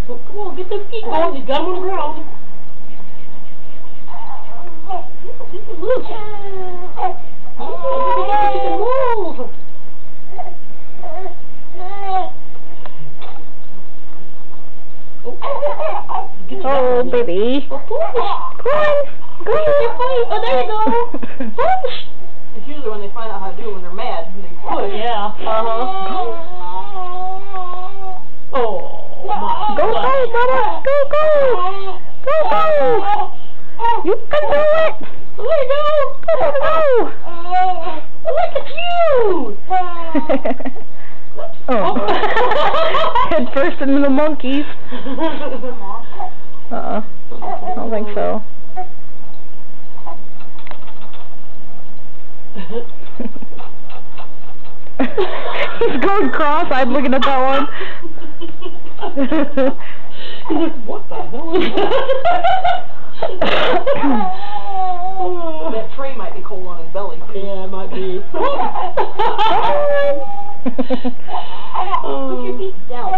Well, come on, get them feet going. You got them on the ground. Get them loose. You can move. Oh, baby. Oh, push. Come on. Go. Oh, there you go. Push. It's usually when they find out how to do it when they're mad. They push. Yeah. Oh, my Go, God. go, brother. Go, go. Go, go. You can do it. There you go. Go, go. Look at you. Oh. Head first into the monkeys. I don't think so. He's going cross-eyed looking at that one. He's like, what the hell is that? That tray might be cold on his belly. Yeah, it might be. Put your feet down.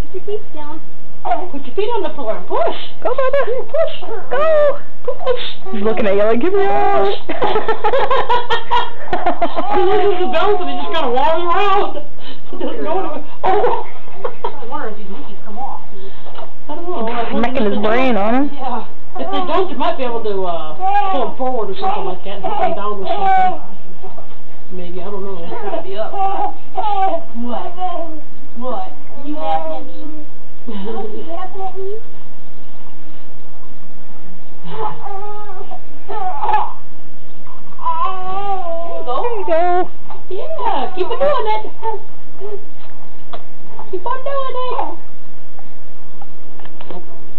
Put your feet down. Put your feet on the floor and push. Go, brother. Push. Go. Push. He's looking at you like, give me out. He loses the balance and he just kind of wobbles around. He doesn't know what it was. Oh! I wonder if these monkeys come off. I don't know. Smacking his brain on him. Yeah. If they don't, you might be able to pull them forward or something like that and put them down with something. Maybe, I don't know. It's gotta be up. What? What? You laughing at me? You laughing at me? There you go. There you go. Yeah, keep it doing it. Keep on doing it.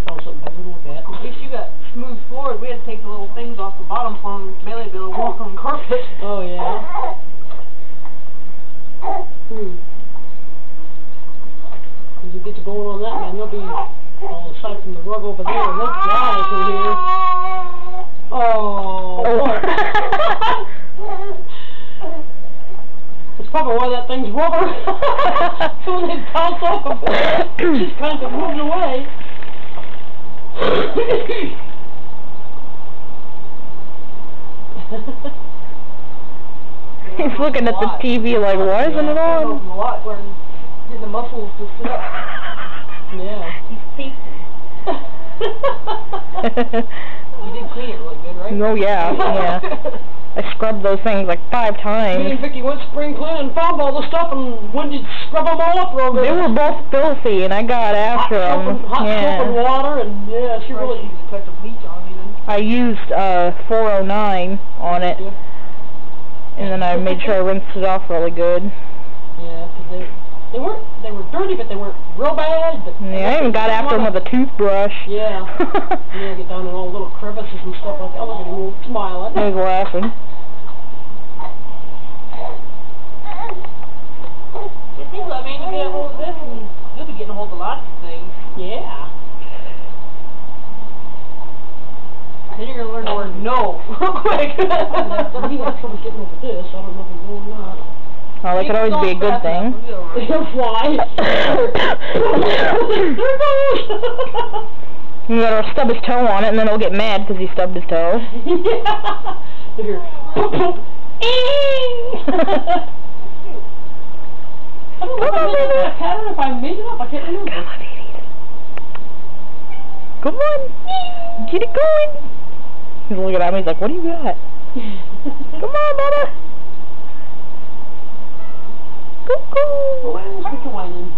Oh, something better to look at. In case you got smooth floors, we had to take the little things off the bottom for them. Bailey to be able to walk on the carpet. Oh, yeah. As you get to going on that, man, you'll be all aside from the rug over there, and they'll fly through here. Oh. That's probably why that thing's rubber. So when they bounce off of it, it just kind of moves away. He's looking at the TV like, why isn't it on? A lot where getting the muscles to sit up. Yeah. He's pacing. You did clean it really good, right? Oh, yeah, yeah. I scrubbed those things like 5 times. Me and Vicky went spring cleaning and found all the stuff, and when did you scrub them all up real good? They were both filthy, and I got after them. Hot soap and water, and yeah, she really put the bleach on even. I used 409 on it, and then I made sure I rinsed it off really good. Yeah, because they were dirty, but they weren't real bad. But yeah, I even got after them with a toothbrush. Yeah. Yeah, get down in all little crevices and stuff like that. Look at him smiling. He was laughing. It seems like, man, you get a hold of this and you'll be getting a hold of lots of things. Yeah. Then you're going to learn the word no real quick. He has trouble getting over this. I don't know if he's going or not. Oh, that could always be a good thing. Why? You gotta stub his toe on it, and then he'll get mad because he stubbed his toe. Yeah. Here. Poop, poop. I don't know if I made that pattern, if I made it up, I can't remember. Come on, baby. Come on. Get it going. He's looking at me, he's like, what do you got? Come on, brother. Go, go. Well, why don't you whining?